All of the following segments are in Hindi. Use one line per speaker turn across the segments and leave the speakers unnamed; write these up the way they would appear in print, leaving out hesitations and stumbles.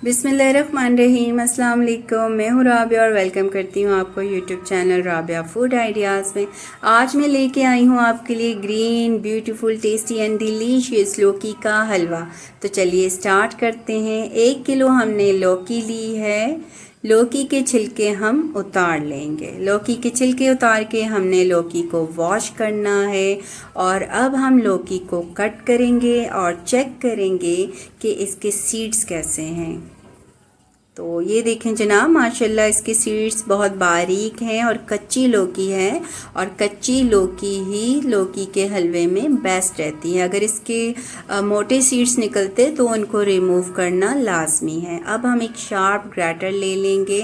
बिस्मिल्लाहिर्रहमानिर्रहीम। अस्सलाम वालेकुम। मैं हूँ राबिया और वेलकम करती हूँ आपको YouTube channel Rabia food ideas में। आज मैं लेके आई हूँ आपके लिए green beautiful tasty and delicious लौकी का हलवा। तो चलिए स्टार्ट करते हैं। 1 किलो हमने लौकी ली है। लौकी के छिलके हम उतार लेंगे। लौकी के छिलके उतार के हमने लौकी को वॉश करना है और अब हम लौकी को कट करेंगे और चेक करेंगे कि इसके सीड्स कैसे हैं। तो ये देखें जनाब, माशाल्लाह इसके सीड्स बहुत बारीक हैं और कच्ची लौकी है और कच्ची लौकी ही लौकी के हलवे में बेस्ट रहती है। अगर इसके मोटे सीड्स निकलते तो उनको रिमूव करना लाजमी है। अब हम एक शार्प ग्रेटर ले लेंगे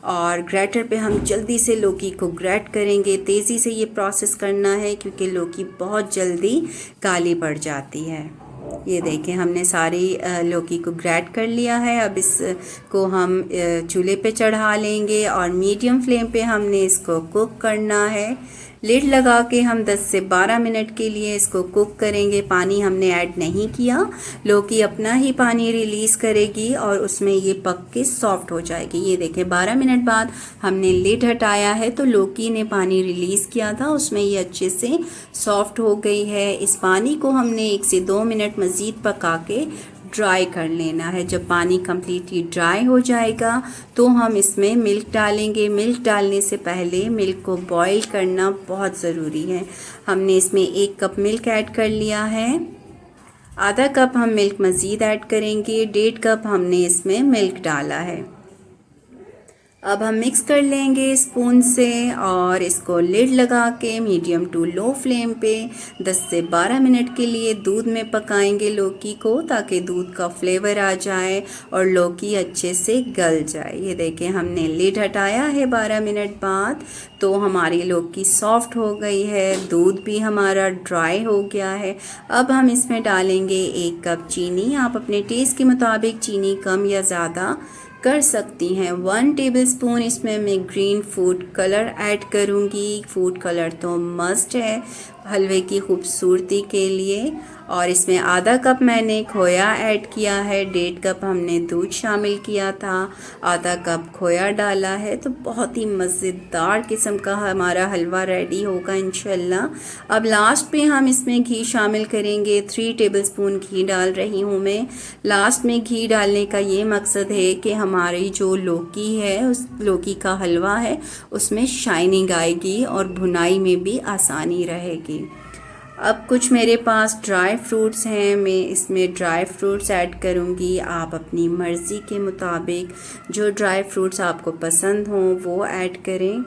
और ग्रेटर पे हम जल्दी से लौकी को ग्रेट करेंगे। तेज़ी से ये प्रोसेस करना है क्योंकि लौकी बहुत जल्दी काली पड़ जाती है। ये देखें हमने सारी लौकी को ग्रेट कर लिया है। अब इसको हम चूल्हे पे चढ़ा लेंगे और मीडियम फ्लेम पे हमने इसको कुक करना है। लिड लगा के हम 10 से 12 मिनट के लिए इसको कुक करेंगे। पानी हमने ऐड नहीं किया। लौकी अपना ही पानी रिलीज़ करेगी और उसमें ये पक के सॉफ्ट हो जाएगी। ये देखें 12 मिनट बाद हमने लिड हटाया है तो लौकी ने पानी रिलीज़ किया था, उसमें ये अच्छे से सॉफ्ट हो गई है। इस पानी को हमने 1 से 2 मिनट मज़ीद पका के ड्राई कर लेना है। जब पानी कम्प्लीटली ड्राई हो जाएगा तो हम इसमें मिल्क डालेंगे। मिल्क डालने से पहले मिल्क को बॉईल करना बहुत ज़रूरी है। हमने इसमें 1 कप मिल्क ऐड कर लिया है। आधा कप हम मिल्क मज़ीद ऐड करेंगे। 1.5 कप हमने इसमें मिल्क डाला है। अब हम मिक्स कर लेंगे स्पून से और इसको लिड लगा के मीडियम टू लो फ्लेम पे 10 से 12 मिनट के लिए दूध में पकाएंगे लौकी को, ताकि दूध का फ्लेवर आ जाए और लौकी अच्छे से गल जाए। ये देखें हमने लिड हटाया है 12 मिनट बाद तो हमारी लौकी सॉफ्ट हो गई है, दूध भी हमारा ड्राई हो गया है। अब हम इसमें डालेंगे 1 कप चीनी। आप अपने टेस्ट के मुताबिक चीनी कम या ज़्यादा कर सकती हैं। 1 टेबलस्पून इसमें मैं ग्रीन फूड कलर ऐड करूँगी। फूड कलर तो मस्ट है हलवे की खूबसूरती के लिए। और इसमें आधा कप मैंने खोया ऐड किया है। 1.5 कप हमने दूध शामिल किया था, आधा कप खोया डाला है। तो बहुत ही मज़ेदार किस्म का हमारा हलवा रेडी होगा इंशाल्लाह। अब लास्ट पे हम इसमें घी शामिल करेंगे। 3 टेबलस्पून घी डाल रही हूँ मैं। लास्ट में घी डालने का ये मकसद है कि हमारी जो लौकी है, उस लौकी का हलवा है, उसमें शाइनिंग आएगी और भुनाई में भी आसानी रहेगी। अब कुछ मेरे पास ड्राई फ्रूट्स हैं, मैं इसमें ड्राई फ्रूट्स ऐड करूँगी। आप अपनी मर्ज़ी के मुताबिक जो ड्राई फ्रूट्स आपको पसंद हों वो ऐड करें।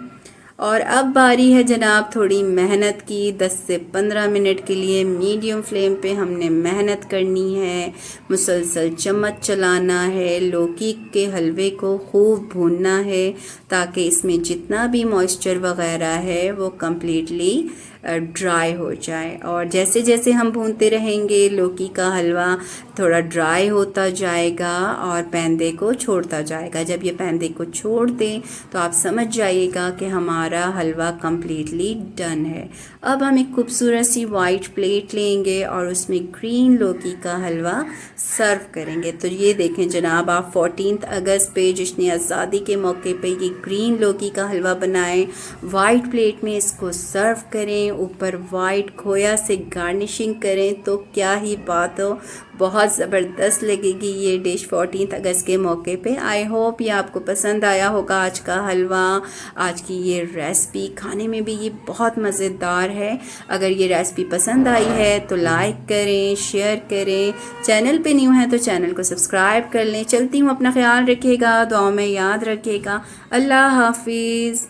और अब बारी है जनाब थोड़ी मेहनत की। 10 से 15 मिनट के लिए मीडियम फ्लेम पे हमने मेहनत करनी है। मुसलसल चम्मच चलाना है, लौकी के हलवे को खूब भूनना है ताकि इसमें जितना भी मॉइस्चर वग़ैरह है वो कम्प्लीटली ड्राई हो जाए। और जैसे जैसे हम भूनते रहेंगे लौकी का हलवा थोड़ा ड्राई होता जाएगा और पैंदे को छोड़ता जाएगा। जब ये पैंदे को छोड़ दें तो आप समझ जाइएगा कि हमारा हलवा कम्प्लीटली डन है। अब हम एक खूबसूरत सी वाइट प्लेट लेंगे और उसमें ग्रीन लौकी का हलवा सर्व करेंगे। तो ये देखें जनाब, आप 14 अगस्त पे जश्न आज़ादी के मौके पे ये ग्रीन लौकी का हलवा बनाएं, वाइट प्लेट में इसको सर्व करें, ऊपर वाइट खोया से गार्निशिंग करें तो क्या ही बात हो, बहुत ज़बरदस्त लगेगी ये डिश 14 अगस्त के मौके पे। आई होप ये आपको पसंद आया होगा आज का हलवा, आज की ये रेसिपी। खाने में भी ये बहुत मज़ेदार है। अगर ये रेसिपी पसंद आई है तो लाइक करें, शेयर करें। चैनल पे न्यू है तो चैनल को सब्सक्राइब कर लें। चलती हूँ, अपना ख्याल रखिएगा, दुआओं में याद रखिएगा। अल्लाह हाफिज़।